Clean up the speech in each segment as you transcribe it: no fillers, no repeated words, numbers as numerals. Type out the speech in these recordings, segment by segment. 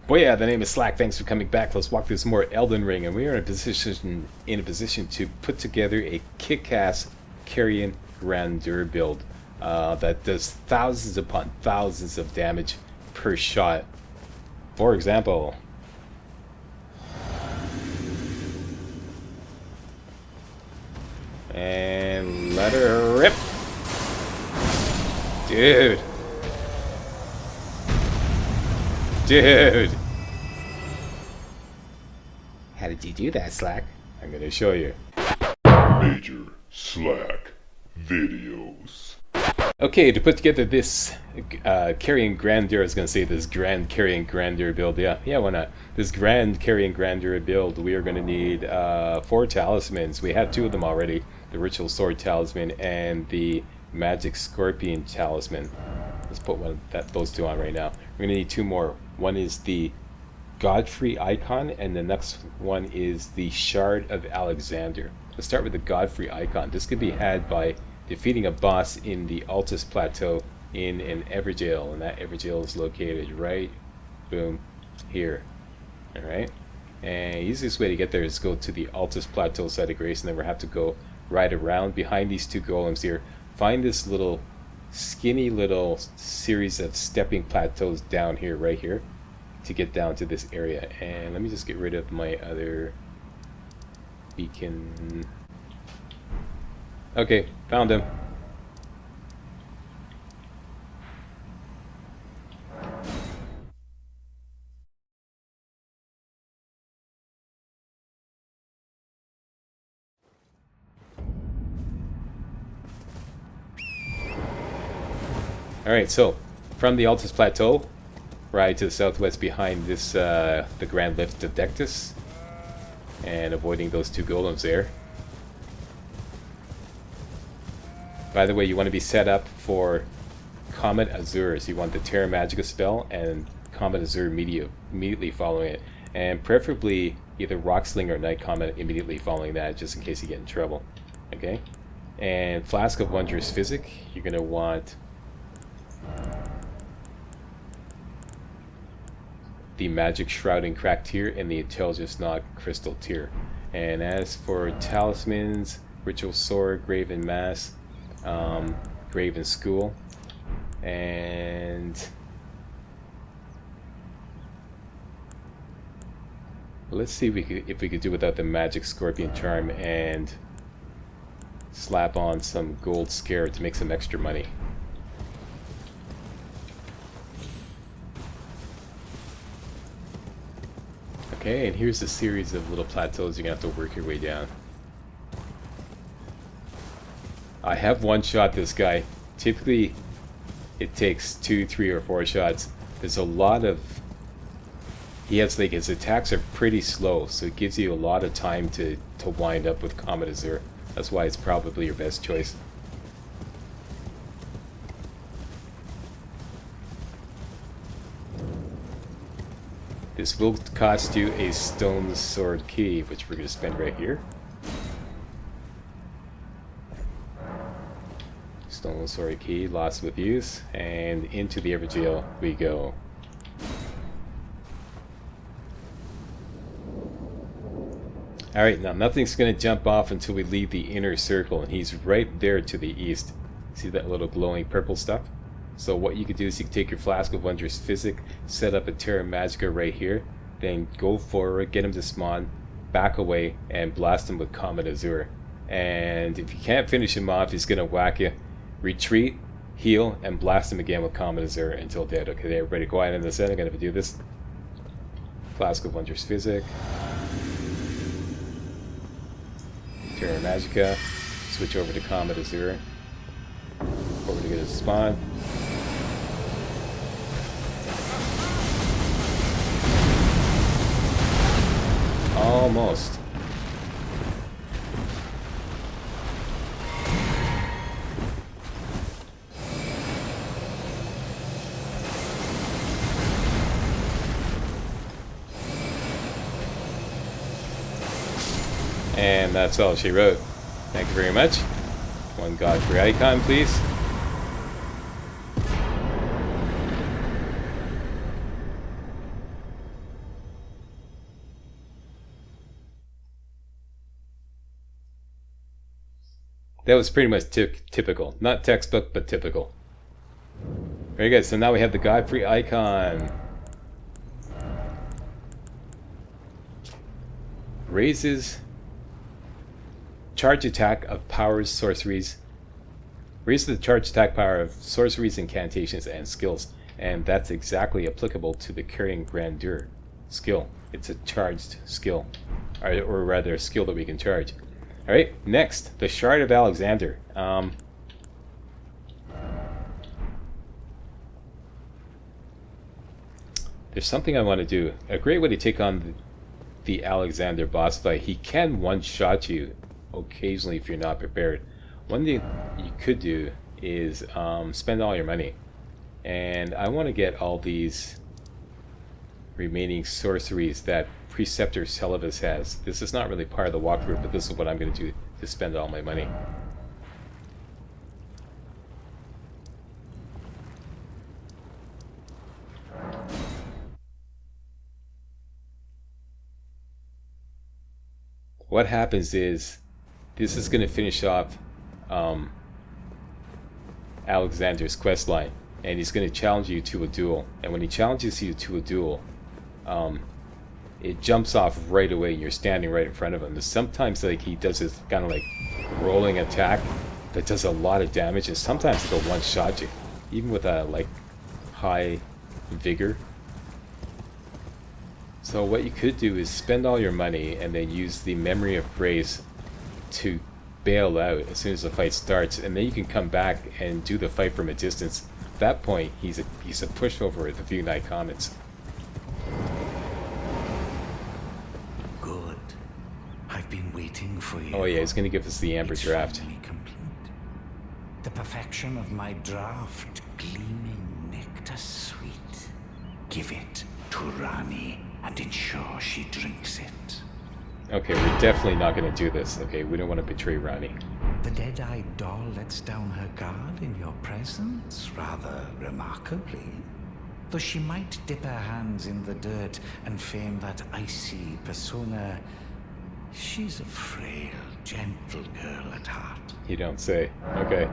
Well, yeah, the name is Slack. Thanks for coming back. Let's walk through some more Elden Ring, and we are in a position to put together a kick-ass Carian Grandeur build that does thousands upon thousands of damage per shot. For example, and let her rip, dude. Dude! How did you do that, Slack? I'm gonna show you. MajorSlackVideos. Okay, to put together this Carian Grandeur, I was gonna say this Grand Carian Grandeur build. Yeah, why not? This Grand Carian Grandeur build, we are gonna need 4 talismans. We have 2 of them already. The Ritual Sword Talisman and the Magic Scorpion Talisman. Let's put those 2 on right now. We're gonna need 2 more. One is the Godfrey icon, and the next one is the Shard of Alexander. Let's start with the Godfrey icon. This can be had by defeating a boss in the Altus Plateau in an Everjail, and that Everjail is located right, boom, here. Alright? And the easiest way to get there is go to the Altus Plateau site of Grace, and then we'll have to go right around behind these 2 golems here. Find this little skinny little series of stepping plateaus down here, right here, to get down to this area. And let me just get rid of my other beacon. Okay, found him. Alright, so from the Altus Plateau, right to the southwest behind this, the Grand Lift of Dectus, and avoiding those 2 golems there. By the way, you want to be set up for Comet Azure, so you want the Terra Magica spell and Comet Azure immediately following it, and preferably either Rock Sling or Night Comet immediately following that, just in case you get in trouble. Okay? And Flask of Wondrous Physic, you're going to want the Magic Shrouding Crack tier and the Intelligence Knot Crystal tier. And as for talismans, Ritual Sword, Graven Mass, Graven School, and let's see if we could do without the Magic Scorpion Charm and slap on some Gold Scare to make some extra money. Okay, and here's a series of little plateaus you're gonna have to work your way down. I have one-shot this guy. Typically, it takes 2, 3, or 4 shots. There's a lot of... He has, like, his attacks are pretty slow, so it gives you a lot of time to wind up with Comet Azure. That's why it's probably your best choice. This will cost you a Stone Sword Key, which we're going to spend right here. Stone Sword Key, lost with use, and into the Everjail we go. Alright, now nothing's going to jump off until we leave the inner circle, and he's right there to the east. See that little glowing purple stuff? So what you could do is you can take your Flask of Wondrous Physic, set up a Terra Magica right here, then go forward, get him to spawn, back away, and blast him with Comet Azure. And if you can't finish him off, he's going to whack you. Retreat, heal, and blast him again with Comet Azure until dead. Okay, everybody quiet in the set. I'm going to do this. Flask of Wondrous Physic. Terra Magica. Switch over to Comet Azure. Over to get his spawn. Almost. And that's all she wrote. Thank you very much. One Godfrey icon, please. That was pretty much typical. Not textbook, but typical. Very good. So now we have the Godfrey icon. Raises charge attack of powers, sorceries. Raises the charge attack power of sorceries, incantations, and skills. And that's exactly applicable to the Carian Grandeur skill. It's a charged skill. Or rather, a skill that we can charge. Alright, next, the Shard of Alexander. There's something I want to do. A great way to take on the Alexander boss fight. He can one-shot you occasionally if you're not prepared. One thing you could do is spend all your money. And I want to get all these remaining sorceries that Preceptor Celibus has. This is not really part of the walkthrough, but this is what I'm going to do to spend all my money. What happens is, this is going to finish off Alexander's quest line, and he's going to challenge you to a duel. And when he challenges you to a duel, it jumps off right away and you're standing right in front of him. And sometimes like he does this kind of like rolling attack that does a lot of damage, and sometimes it'll one-shot you, even with a like high vigor. So what you could do is spend all your money and then use the Memory of Grace to bail out as soon as the fight starts, and then you can come back and do the fight from a distance. At that point, he's a pushover at the few night comets. Good. I've been waiting for you. Oh yeah, he's going to give us the Amber Draft. Complete. The perfection of my draft, gleaming nectar sweet. Give it to Rani and ensure she drinks it. Okay, we're definitely not going to do this. Okay, we don't want to betray Rani. The dead-eyed doll lets down her guard in your presence, rather remarkably. Though she might dip her hands in the dirt and feign that icy persona, she's a frail, gentle girl at heart. You don't say. Okay.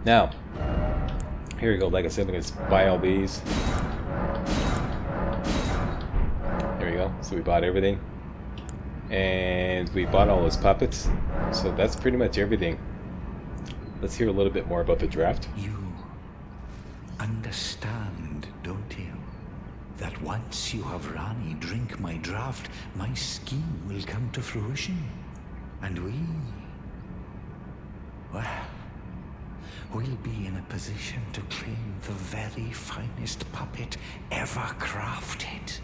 Now, here we go. Like I said, I'm going to buy all these. There we go. So we bought everything. And we bought all those puppets. So that's pretty much everything. Let's hear a little bit more about the draft. You understand, don't you? That once you have Rani drink my draft, my scheme will come to fruition. And we'll be in a position to claim the very finest puppet ever crafted.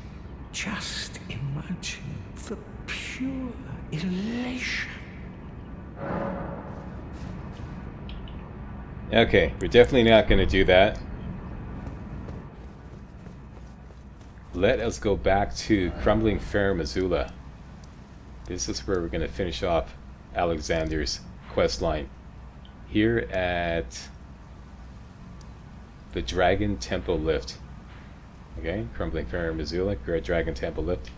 Just imagine the pure elation. Okay, we're definitely not going to do that. Let us go back to Crumbling Fair Missoula. This is where we're going to finish off Alexander's quest line. Here at the Dragon Temple Lift. Okay, Crumbling Fair Missoula, Great Dragon Temple Lift.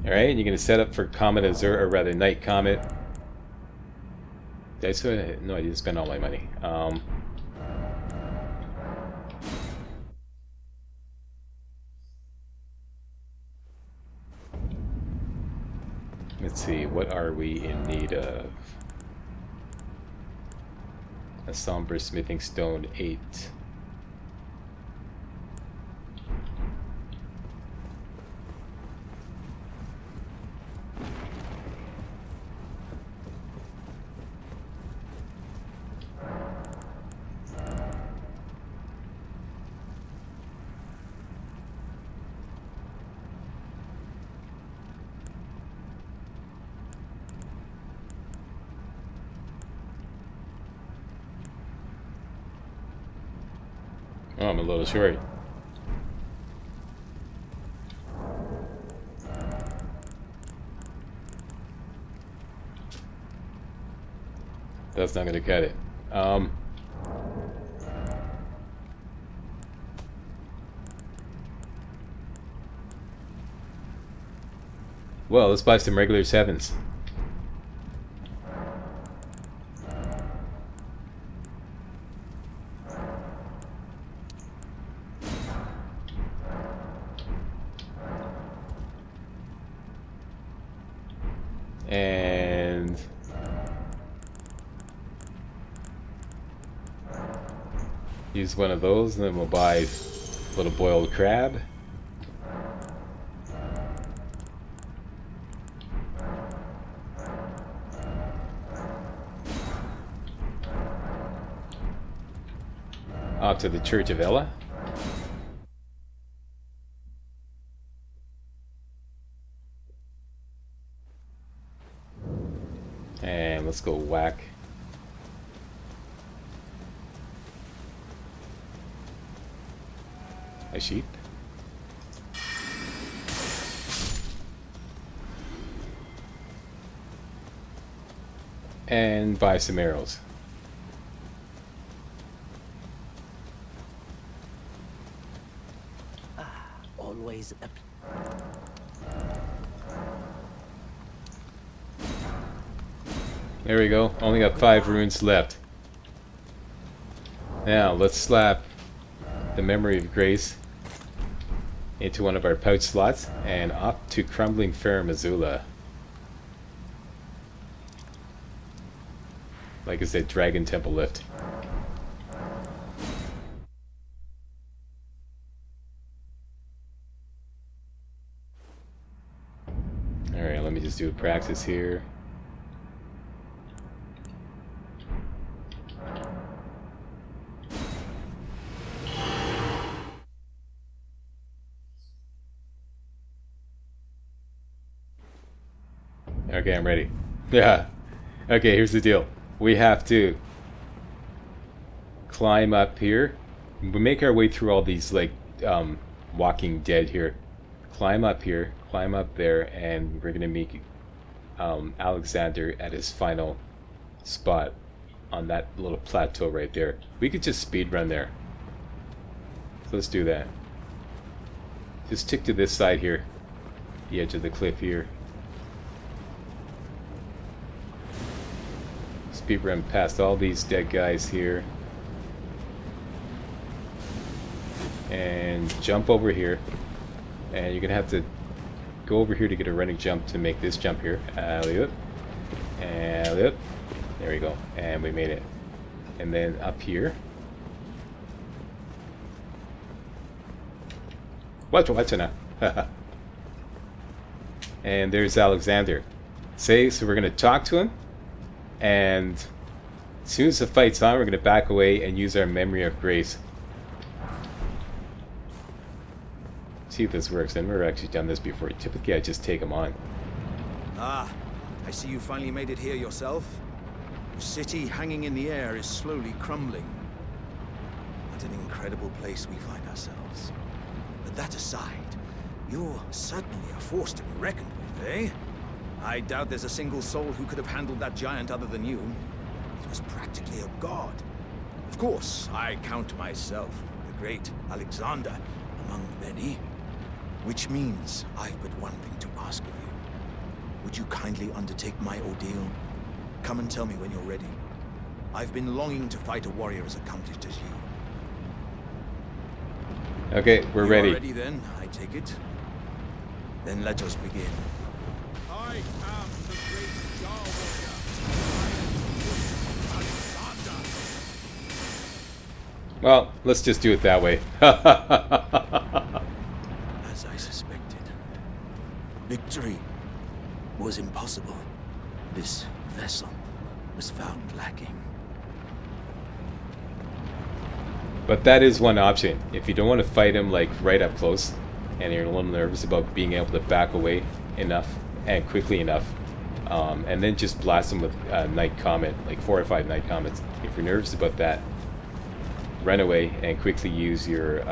Alright, you're going to set up for Comet Azure, or rather Night Comet. Did I say, no, I didn't spend all my money. Let's see, what are we in need of? A Somber Smithing Stone 8. Oh, I'm a little short. That's not going to cut it. Well, let's buy some regular 7s. And use one of those, and then we'll buy a little boiled crab. Off to the Church of Ella. And let's go whack a sheep. And buy some arrows. Always a... There we go. Only got 5 runes left. Now let's slap the Memory of Grace into one of our pouch slots and off to Crumbling Fair Missoula. Like I said, Dragon Temple lift. Alright, let me just do a practice here. Okay, I'm ready. Yeah. Okay, here's the deal. We have to climb up here. We make our way through all these, like, Walking Dead here. Climb up here, climb up there, and we're gonna meet Alexander at his final spot on that little plateau right there. We could just speed run there. So let's do that. Just stick to this side here, the edge of the cliff here. Speed run past all these dead guys here. And jump over here. And you're going to have to go over here to get a running jump to make this jump here. Alley-oop. Alley-oop. There we go. And we made it. And then up here. Watch now. And there's Alexander. So we're going to talk to him. And as soon as the fight's on, we're going to back away and use our Memory of Grace. See if this works. I've never actually done this before. Typically, I just take them on. Ah, I see you finally made it here yourself. The city hanging in the air is slowly crumbling. What an incredible place we find ourselves. But that aside, you're certainly a force to be reckoned with, eh? I doubt there's a single soul who could have handled that giant other than you. He was practically a god. Of course, I count myself, the great Alexander, among many. Which means I've but one thing to ask of you. Would you kindly undertake my ordeal? Come and tell me when you're ready. I've been longing to fight a warrior as accomplished as you. Okay, we're ready. You're ready then, I take it. Then let us begin. I am the great Jar Warrior. I am Alexander. Well, let's just do it that way. As I suspected, victory was impossible. This vessel was found lacking. But that is one option. If you don't want to fight him like right up close, and you're a little nervous about being able to back away enough and quickly enough, and then just blast him with Night Comet, like 4 or 5 Night Comets. If you're nervous about that, run away and quickly use your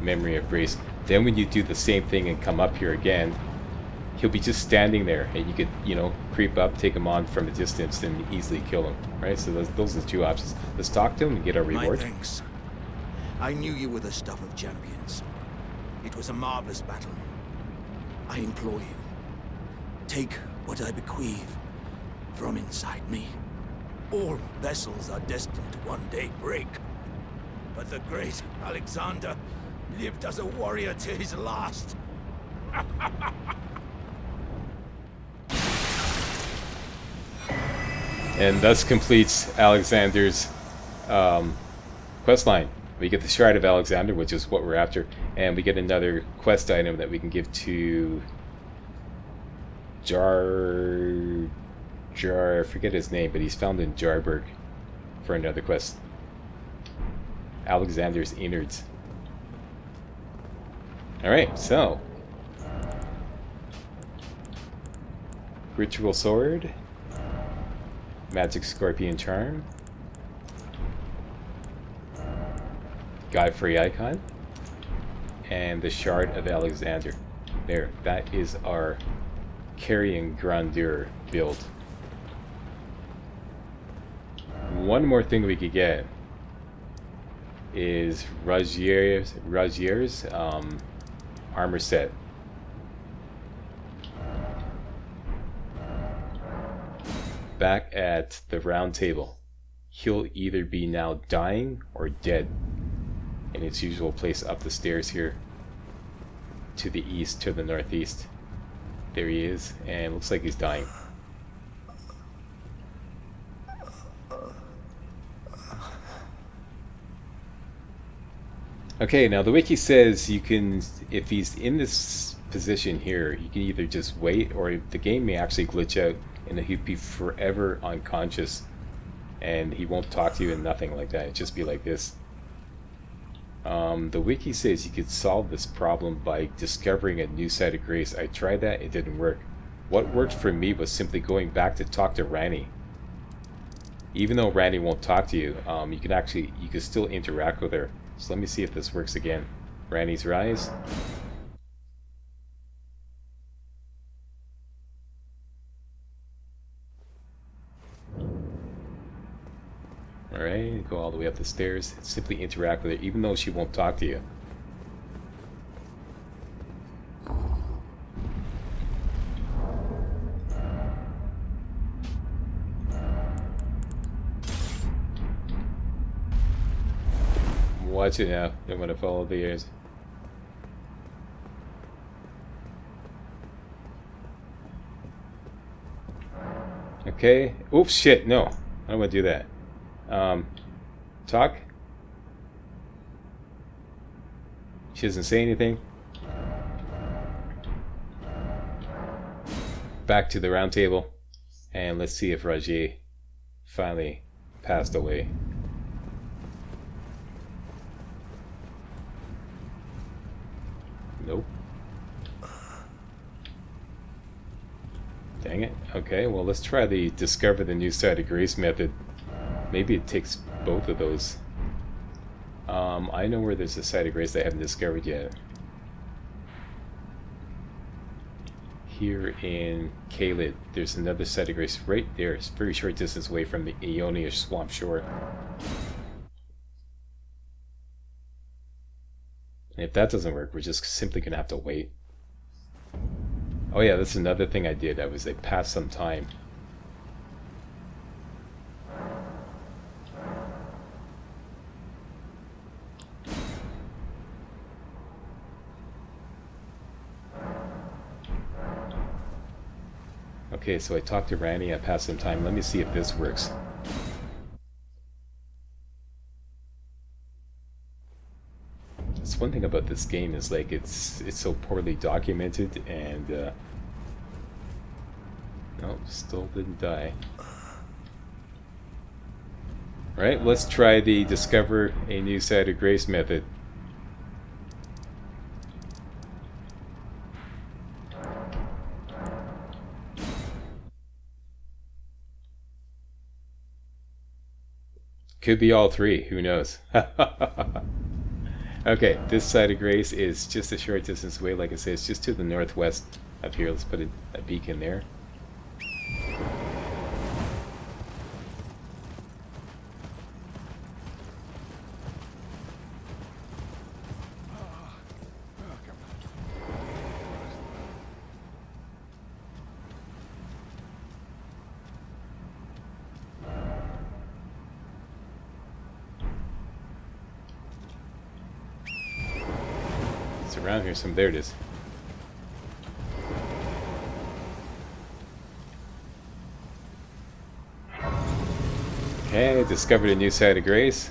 Memory of Grace. Then when you do the same thing and come up here again, he'll be just standing there, and you could, you know, creep up, take him on from a distance, and easily kill him. Right? So those are the 2 options. Let's talk to him and get our reward. My thanks. I knew you were the stuff of champions. It was a marvelous battle. I implore you, Take what I bequeath from inside me. All vessels are destined to one day break. But the great Alexander lived as a warrior to his last. And thus completes Alexander's quest line. We get the Shard of Alexander, which is what we're after, and we get another quest item that we can give to I forget his name, but he's found in Jarburg for another quest. Alexander's innards. Alright, so Ritual Sword, Magic Scorpion Charm, Godfrey Icon, and the Shard of Alexander. There, that is our Carian Grandeur build. One more thing we could get is Rogier's armor set. Back at the round table, he'll either be now dying or dead in its usual place up the stairs here to the east, to the northeast. There he is, and looks like he's dying. Okay, now the wiki says you can, if he's in this position here, you can either just wait, or the game may actually glitch out and he'd be forever unconscious and he won't talk to you and nothing like that. It'd just be like this. The wiki says you could solve this problem by discovering a new side of grace. I tried that, it didn't work. What worked for me was simply going back to talk to Ranni. Even though Ranni won't talk to you, you can still interact with her. So let me see if this works again. Ranni's Rise. Alright, go all the way up the stairs. Simply interact with her, even though she won't talk to you. Watch it now. Don't want to follow the ears. Okay. Oops, shit. No. I don't want to do that. Talk. She doesn't say anything. Back to the round table. And let's see if Rogier finally passed away. Nope. Dang it. Okay, well let's try the discover the new side of grace method. Maybe it takes both of those. I know where there's a side of grace I haven't discovered yet. Here in Caelid, there's another side of grace right there. It's a very short distance away from the Aeonish swamp shore. And if that doesn't work, we're just simply gonna have to wait. Oh yeah, that's another thing I did. I passed some time. Okay, so I talked to Ranni, I passed some time. Let me see if this works. That's one thing about this game is like it's so poorly documented, and nope, still didn't die. Right, let's try the discover a new side of grace method. Could be all three, who knows? Okay, this side of grace is just a short distance away. Like I said, it's just to the northwest up here. Let's put a beacon there. around here some. There it is. Okay, discovered a new site of grace.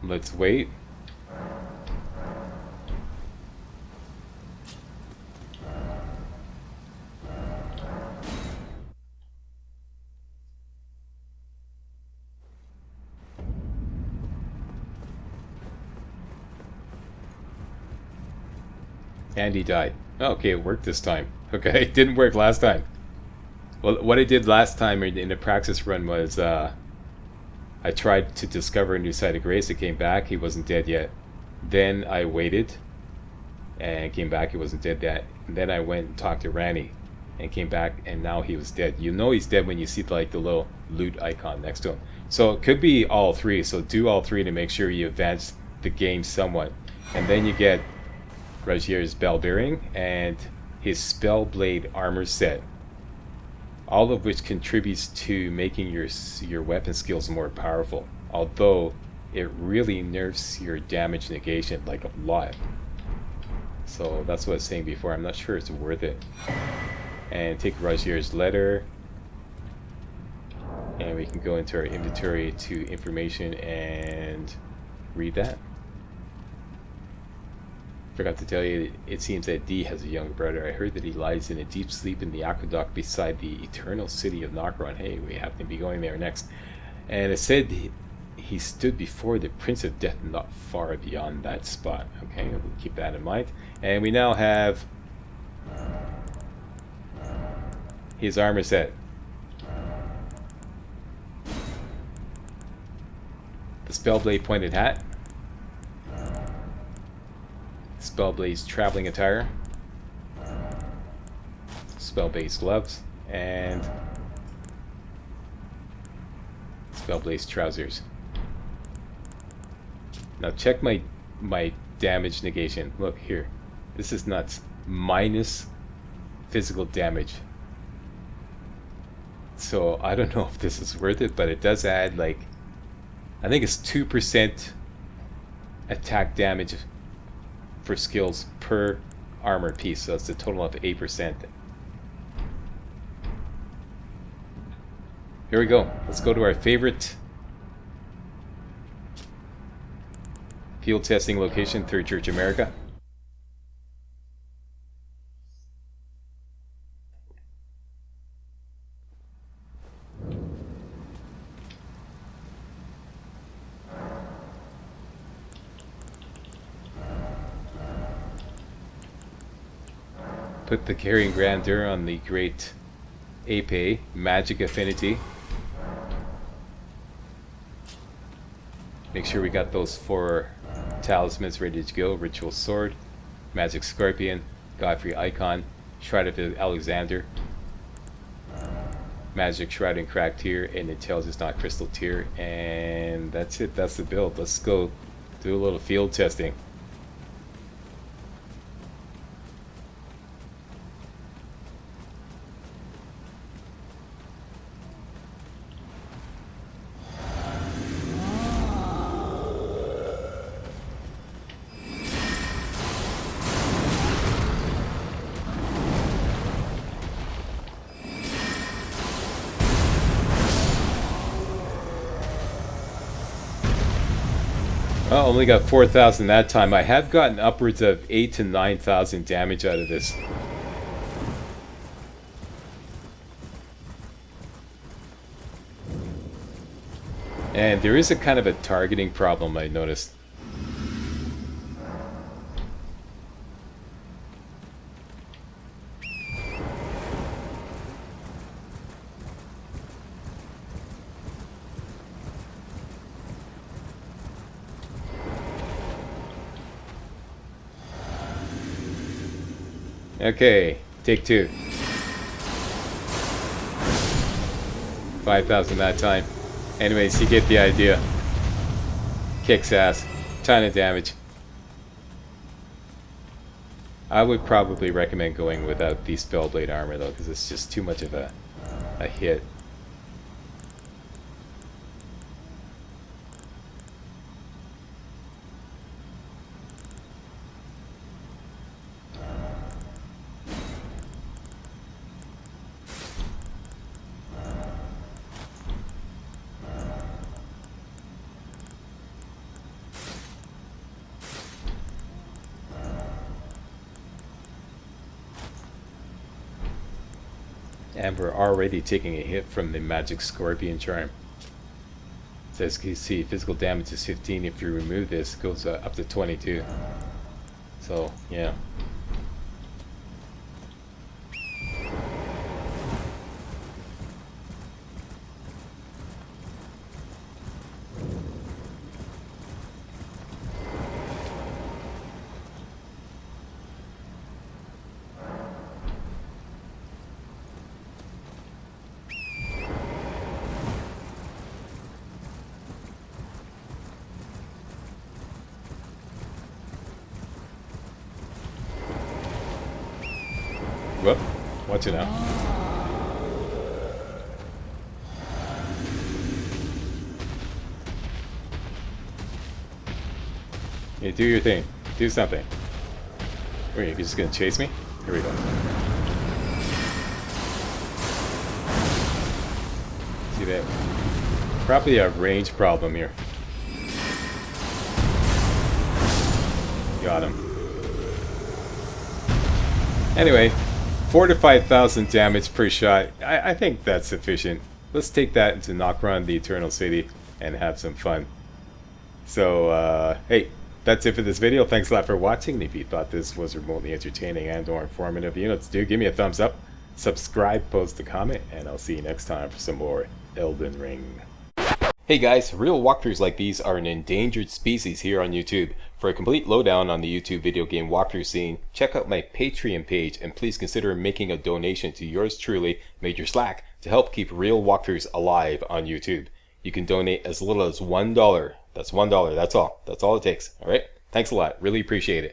Let's wait. And he died. Okay, it worked this time. Okay, it didn't work last time. Well, what I did last time in the practice run was I tried to discover a new site of grace. It came back. He wasn't dead yet. Then I waited and came back. He wasn't dead yet. And then I went and talked to Ranny and came back, and now he was dead. You know he's dead when you see like the little loot icon next to him. So it could be all three. So do all three to make sure you advance the game somewhat. And then you get Rajir's bell bearing and his spellblade armor set, all of which contributes to making your weapon skills more powerful, although it really nerfs your damage negation like a lot. So that's what I was saying before. I'm not sure it's worth it. And take Rajir's letter, and we can go into our inventory to information and read that. Forgot to tell you, it seems that D has a younger brother. I heard that he lies in a deep sleep in the aqueduct beside the eternal city of Nokron. Hey, we happen to be going there next. And it said he stood before the Prince of Death not far beyond that spot. Okay, we'll keep that in mind. And we now have his armor set. The Spellblade pointed hat. Spellblade's traveling attire, Spellblade's gloves, and Spellblade's trousers. Now check my damage negation. Look here, this is nuts. Minus physical damage. So I don't know if this is worth it, but it does add like, I think it's 2% attack damage for skills per armor piece, so it's a total of 8%. Here we go. Let's go to our favorite field testing location, Third Church America. Put the Carian Grandeur on the Great Ape, Magic Affinity. Make sure we got those 4 talismans ready to go. Ritual Sword, Magic Scorpion, Godfrey Icon, Shroud of Alexander, Magic Shroud and Cracked Tear, and it tells us not Crystal Tear. And that's it, that's the build. Let's go do a little field testing. Well, only got 4,000 that time. I have gotten upwards of 8,000 to 9,000 damage out of this. And there is a kind of a targeting problem I noticed. Okay, take 2. 5,000 that time. Anyways, you get the idea. Kicks ass. Ton of damage. I would probably recommend going without the Spellblade armor though, because it's just too much of a hit. And we're already taking a hit from the magic scorpion charm. So as you see, physical damage is 15. If you remove this, it goes up to 22. So yeah. Whoop. Watch it now. Yeah, do your thing. Do something. Wait, you're just gonna chase me? Here we go. See that? Probably a range problem here. Got him. Anyway, 4,000 to 5,000 damage per shot. I think that's sufficient. Let's take that into knock around the Eternal City and have some fun. So, hey, that's it for this video. Thanks a lot for watching. And if you thought this was remotely entertaining and or informative, you know what to do. Give me a thumbs up, subscribe, post a comment, and I'll see you next time for some more Elden Ring. Hey guys, real walkthroughs like these are an endangered species here on YouTube. For a complete lowdown on the YouTube video game walkthrough scene, check out my Patreon page and please consider making a donation to yours truly, Major Slack, to help keep real walkthroughs alive on YouTube. You can donate as little as $1. That's $1, that's all. That's all it takes, alright? Thanks a lot, really appreciate it.